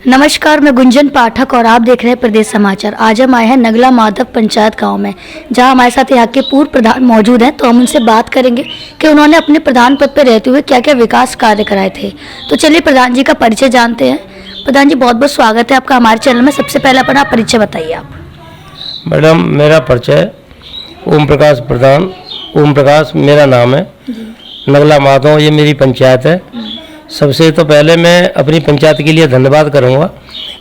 नमस्कार, मैं गुंजन पाठक और आप देख रहे हैं प्रदेश समाचार। आज हम आए हैं नगला माधव पंचायत गांव में, जहां हमारे साथ यहाँ के पूर्व प्रधान मौजूद हैं। तो हम उनसे बात करेंगे कि उन्होंने अपने प्रधान पद पर रहते हुए क्या क्या विकास कार्य कराए थे। तो चलिए प्रधान जी का परिचय जानते हैं। प्रधान जी, बहुत बहुत स्वागत है आपका हमारे चैनल में। सबसे पहले अपना परिचय बताइए आप। मैडम, मेरा परिचय ओम प्रकाश प्रधान, ओम प्रकाश मेरा नाम है। नगला माधव ये मेरी पंचायत है। सबसे तो पहले मैं अपनी पंचायत के लिए धन्यवाद करूंगा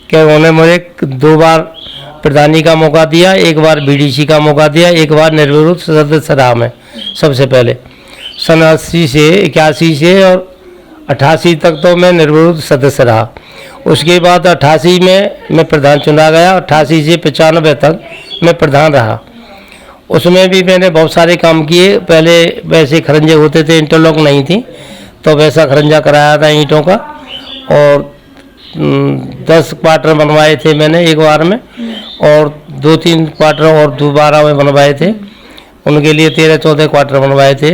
कि उन्होंने मुझे 2 बार प्रधानी का मौका दिया, 1 बार बीडीसी का मौका दिया, 1 बार निर्विरोध सदस्य रहा मैं। सबसे पहले सन 80 से 81 से और 88 तक तो मैं निर्विरोध सदस्य रहा। उसके बाद 88 में मैं प्रधान चुना गया। 88 से 95 तक मैं प्रधान रहा। उसमें भी मैंने बहुत सारे काम किए। पहले वैसे खरंजे होते थे, इंटरलॉक नहीं थी, तो वैसा खरंजा कराया था ईंटों का। और 10 क्वार्टर बनवाए थे मैंने 1 बार में, और 2-3 क्वार्टर और दोबारा में बनवाए थे। उनके लिए 13-14 क्वार्टर बनवाए थे।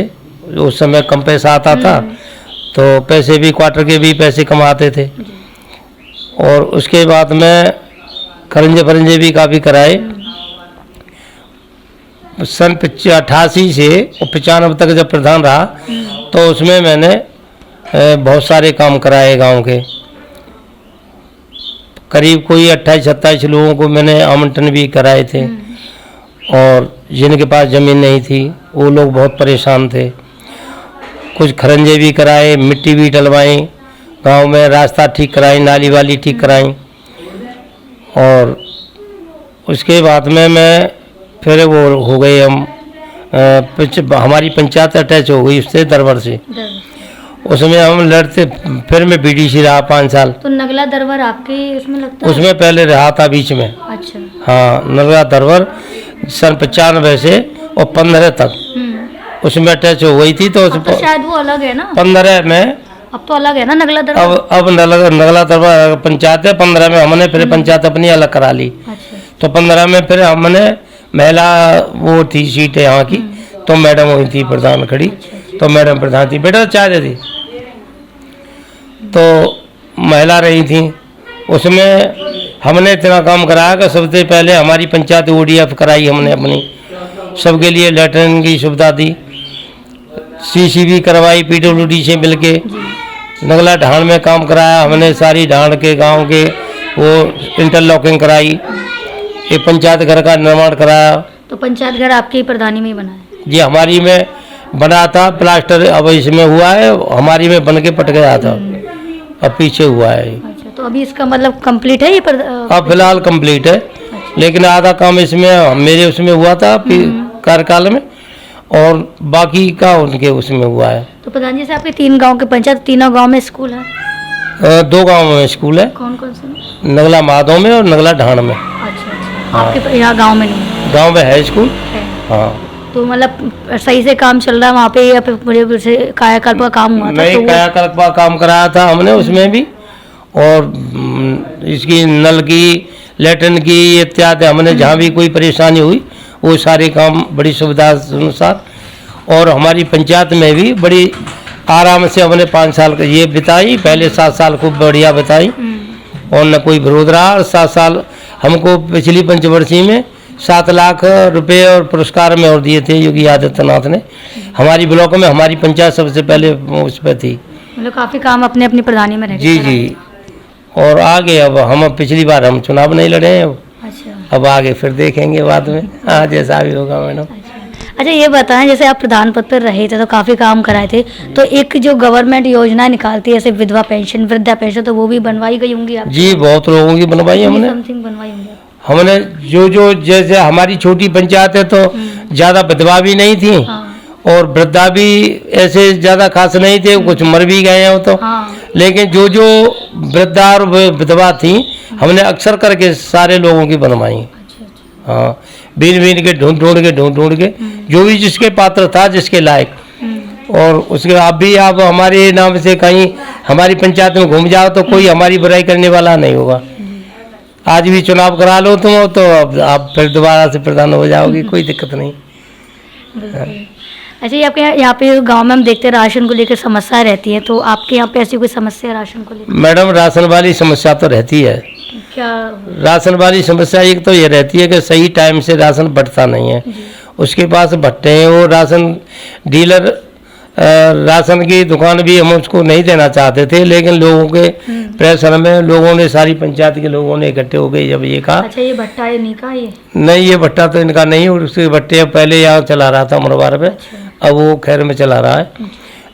उस समय कम पैसा आता था, तो पैसे भी क्वार्टर के भी पैसे कम आते थे। और उसके बाद में खरंजे फरंजे भी काफ़ी कराए। सन 88 से 95 तक जब प्रधान रहा, तो उसमें मैंने बहुत सारे काम कराए गांव के। करीब कोई 28-27 लोगों को मैंने आमंत्रण भी कराए थे। और जिनके पास ज़मीन नहीं थी वो लोग बहुत परेशान थे। कुछ खरंजे भी कराए, मिट्टी भी डलवाई, गांव में रास्ता ठीक कराई, नाली वाली ठीक कराई। और उसके बाद में मैं फिर वो हो गए हम हमारी पंचायत अटैच हो गई उससे दरबार से। उसमें हम लड़ते, फिर मैं बीडीसी रहा 5 साल। तो नगला दरबार आपके उसमें लगता है? उसमें पहले रहा था बीच में। अच्छा। हाँ, नगला दरबार सन 95 से और 15 तक उसमें अटैच हो गई थी। तो शायद वो अलग है ना 15 में। अब तो अलग है ना नगला दरबार। अब नगला दरबार पंचायत है। 15 में हमने फिर पंचायत अपनी अलग करा ली। अच्छा। तो 15 में फिर हमने महिला वो थी सीट यहाँ की, तो मैडम हुई थी प्रधान खड़ी। तो मैडम प्रधान थी, बेटा चाय दे दी, तो महिला रही थी। उसमें हमने इतना काम कराया कि सबसे पहले हमारी पंचायत ODF कराई हमने अपनी। सबके लिए लैट्रिन की सुविधा दी, CC भी करवाई PWD से मिलके। नगला ढाण में काम कराया हमने, सारी ढाण के गांव के वो इंटरलॉकिंग कराई। एक पंचायत घर का निर्माण कराया। तो पंचायत घर आपकी प्रधानी में ही बना है? जी, हमारी में बना था प्लास्टर, अब इसमें हुआ है। हमारी में बन के पट गया था, अब पीछे हुआ है। अच्छा, तो अभी इसका मतलब कंप्लीट है ये अब फिलहाल कंप्लीट है। अच्छा। लेकिन आधा काम इसमें मेरे उसमें हुआ था कार्यकाल में, और बाकी का उनके उसमें हुआ है। तो प्रधान जी से आपके 3 गांव के पंचायत, तीनों गांव में स्कूल है? 2 गांव में स्कूल है। कौन कौन से? नगला माधव में और नगला ढाण में। अच्छा। आपके यहाँ गांव में नहीं? गांव में है स्कूल। हाँ। तो मतलब सही से काम चल रहा है वहाँ पे, या फिर बड़े से कायाकल्प का काम हुआ था? नहीं, तो कायाकल्प का काम कराया था हमने उसमें भी। और इसकी नल की, लैट्रिन की इत्यादि हमने जहाँ भी कोई परेशानी हुई वो सारे काम बड़ी सुविधा अनुसार। और हमारी पंचायत में भी बड़ी आराम से हमने 5 साल ये बिताई। पहले 7 साल खूब बढ़िया बिताई और न कोई विरोध रहा। और 7 साल हमको पिछली पंचवर्षीय में 7 लाख रुपए और पुरस्कार में और दिए थे योगी आदित्यनाथ ने। हमारी ब्लॉक में हमारी पंचायत सबसे पहले उस पर थी। मतलब काफी काम अपने अपनी प्रधानी में रह जी जी। और आगे अब हम पिछली बार हम चुनाव नहीं लड़े हैं। अच्छा। अब आगे फिर देखेंगे बाद में। हाँ, जैसा भी होगा मैडम। अच्छा, ये बताएं, जैसे आप प्रधान पद पर रहे थे तो काफी काम कराए थे, तो एक जो गवर्नमेंट योजना निकालती है जैसे विधवा पेंशन, वृद्धा पेंशन, तो वो भी बनवाई गई होंगी आप? जी, बहुत लोगों की बनवाई हमने। समथिंग बनवाई होंगी हमने जो जैसे हमारी छोटी पंचायत है तो ज़्यादा विधवा भी नहीं थी। हाँ। और वृद्धा भी ऐसे ज़्यादा खास नहीं थे, कुछ मर भी गए हैं तो। हाँ। लेकिन जो वृद्धा और विधवा थी हमने अक्सर करके सारे लोगों की बनवाई। अच्छा। हाँ, बीन के ढूंढ के जो भी जिसके पात्र था, जिसके लायक। और उसके आप हमारे नाम से कहीं हमारी पंचायत में घूम जाओ तो कोई हमारी बुराई करने वाला नहीं होगा। आज भी चुनाव करा लो तुम, तो अब आप फिर दोबारा से प्रधान हो जाओगी, कोई दिक्कत नहीं। अच्छा, ये आपके यहाँ पे गांव में हम देखते हैं राशन को लेकर समस्या रहती है, तो आपके यहाँ पे ऐसी कोई समस्या है राशन को लेकर? मैडम राशन वाली समस्या तो रहती है। क्या? राशन वाली समस्या एक तो ये रहती है कि सही टाइम से राशन बंटता नहीं है। उसके पास भट्टे हैं, वो राशन डीलर राशन की दुकान भी हम उसको नहीं देना चाहते थे, लेकिन लोगों के प्रेशर में लोगों ने, सारी पंचायत के लोगों ने इकट्ठे हो गए जब ये कहा। अच्छा, ये भट्टा है इन्हीं का? ये नहीं, ये भट्टा तो इनका नहीं, और उसके भट्टे पहले यहाँ चला रहा था मुरबार में। अच्छा। अब वो खैर में चला रहा है,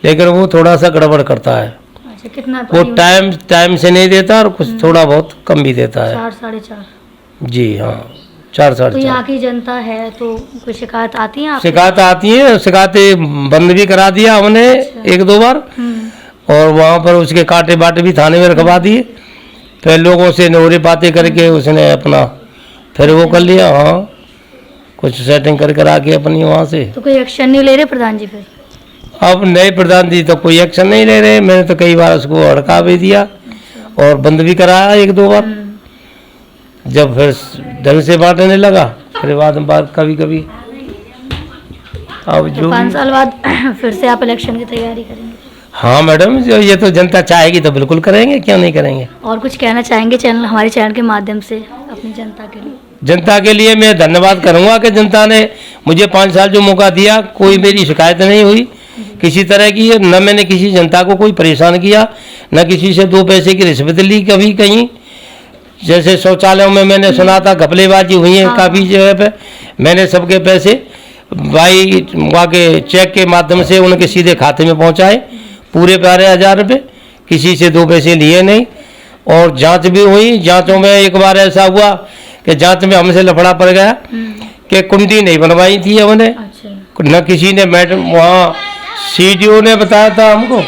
लेकिन वो थोड़ा सा गड़बड़ करता है। अच्छा, कितना? वो टाइम से नहीं देता और कुछ थोड़ा बहुत कम भी देता है। 4 साढ़े 4? जी हाँ, 4 साढ़े 4। तो यहाँ की जनता है तो कोई शिकायत आती है आपको? शिकायत आती है, शिकायतें बंद भी करा दिया हमने 1-2 बार, और वहाँ पर उसके कांटे बाटे भी थाने में रखवा दिए। फिर लोगों से नोरे बातें करके उसने अपना फिर वो कर लिया। हाँ, कुछ सेटिंग कर करा के अपनी वहाँ से। तो कोई एक्शन नहीं ले रहे प्रधान जी फिर? अब नए प्रधान जी तो कोई एक्शन नहीं ले रहे। मैंने तो कई बार उसको हड़का भी दिया और बंद भी कराया 1-2 बार। जब फिर ढंग से बांटने लगा, फिर बाद में बात कभी कभी। अब जो 5 साल बाद फिर से आप इलेक्शन की तैयारी करेंगे? हाँ मैडम, जो ये तो जनता चाहेगी तो बिल्कुल करेंगे, क्यों नहीं करेंगे। और कुछ कहना चाहेंगे हमारे चैनल के माध्यम से अपनी जनता के लिए? जनता के लिए मैं धन्यवाद करूंगा कि जनता ने मुझे 5 साल जो मौका दिया, कोई मेरी शिकायत नहीं हुई किसी तरह की। न मैंने किसी जनता को कोई परेशान किया, न किसी से 2 पैसे की रिश्वत ली कभी कहीं। जैसे शौचालयों में मैंने सुना था घपलेबाजी हुई है काफ़ी जगह पे, मैंने सबके पैसे भाई वहाँ के चेक के माध्यम से उनके सीधे खाते में पहुँचाए, पूरे 12,000 रुपये, किसी से 2 पैसे लिए नहीं। और जांच भी हुई। जांचों में एक बार ऐसा हुआ कि जांच में हमसे लफड़ा पड़ गया कि कुंडी नहीं बनवाई थी हमने। अच्छा। न किसी ने, मैडम वहाँ सीडीओ ने बताया था हमको,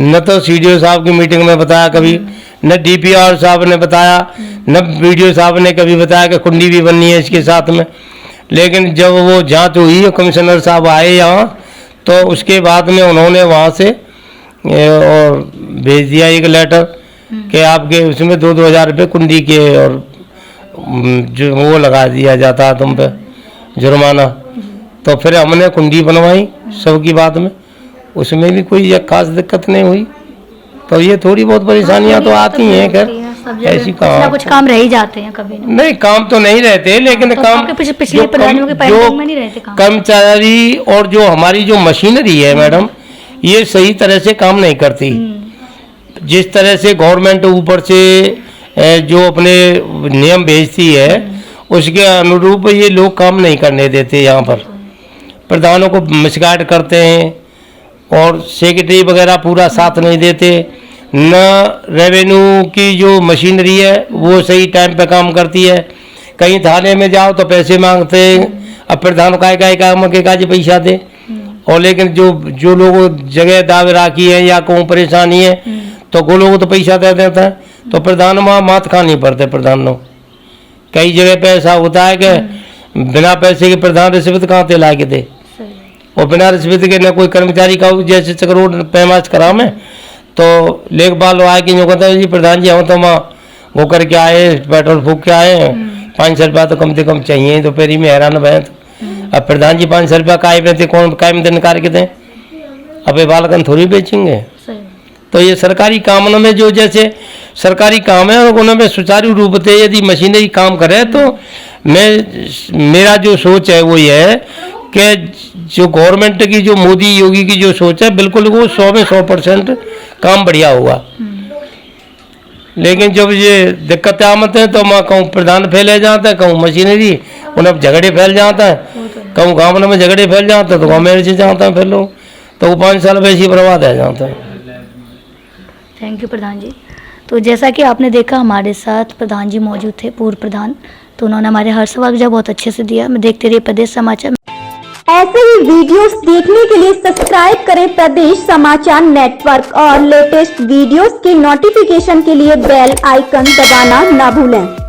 न तो सीडीओ साहब की मीटिंग में बताया कभी, न डीपीआर साहब ने बताया, न वीडियो साहब ने कभी बताया कि कुंडी भी बननी है इसके साथ में। लेकिन जब वो जांच हुई और कमिश्नर साहब आए यहाँ, तो उसके बाद में उन्होंने वहाँ से और भेज दिया एक लेटर कि आपके उसमें 2-2 हज़ार रुपये कुंडी के, और जो वो लगा दिया जाता है तुम पे जुर्माना। तो फिर हमने कुंडी बनवाई सबकी बात में, उसमें भी कोई खास दिक्कत नहीं हुई। तो ये थोड़ी बहुत परेशानियां तो आती हैं, खैर ऐसी कुछ काम रह ही जाते हैं कभी नहीं, काम तो नहीं रहते, लेकिन तो काम पिछले प्रधानियों के पेंडिंग में नहीं रहते काम। कर्मचारी और जो हमारी जो मशीनरी है मैडम, ये सही तरह से काम नहीं करती। जिस तरह से गवर्नमेंट ऊपर से जो अपने नियम भेजती है, उसके अनुरूप ये लोग काम नहीं करने देते। यहाँ पर प्रधानों को मिसगाइड करते हैं, और सेक्रेटरी वगैरह पूरा साथ नहीं देते। न रेवेन्यू की जो मशीनरी है वो सही टाइम पे काम करती है। कहीं थाने में जाओ तो पैसे मांगते हैं, अब प्रधान काय काम के काज पैसा दे। और लेकिन जो लोगों जगह दावे राखी है या कोई परेशानी है, तो वो लोगों तो पैसा दे देता है, तो प्रधान वहाँ मात खानी पड़ते प्रधानों। कई जगह पे ऐसा होता है कि बिना पैसे के प्रधान रिश्वत कहाँ से ला के दे, और बिना रिश्वत के न कोई कर्मचारी का जैसे चक्रोड पैमाश करा में, तो लेखपाल आए कि जो कहता है जी प्रधान जी हम तो वहाँ वो करके आए, पेट्रोल फूक के आए, 500 रुपया तो कम से कम चाहिए। तो पेरी में हैरान भैं, अब प्रधान जी 500 रुपया काय में थे, कौन काय में निकाल के दें, अब ये बालकन थोड़ी बेचेंगे। तो ये सरकारी कामों में जो जैसे सरकारी काम है और उनमें सुचारू रूप से यदि मशीनरी काम करे, तो मेरा जो सोच है वो ये है कि जो गवर्नमेंट की जो मोदी योगी की जो सोच है, बिल्कुल वो 100 में 100% काम बढ़िया होगा। लेकिन जब ये दिक्कतें आमत हैं तो मैं कहूँ प्रधान फैले जाता है, कहूँ मशीनरी, उन्हें झगड़े फैल जाता है, कहूँ गाँव में झगड़े फैल जाते हैं तो गाँव में जाता है फिर लोग, तो वो 5 साल वैसे ही बर्बाद है जाता है। थैंक यू प्रधान जी। तो जैसा कि आपने देखा हमारे साथ प्रधान जी मौजूद थे, पूर्व प्रधान, तो उन्होंने हमारे हर सवाल का जवाब बहुत अच्छे से दिया। मैं देखते रहिए प्रदेश समाचार। ऐसे ही वीडियोस देखने के लिए सब्सक्राइब करें प्रदेश समाचार नेटवर्क और लेटेस्ट वीडियोस के नोटिफिकेशन के लिए बेल आइकन दबाना ना भूलें।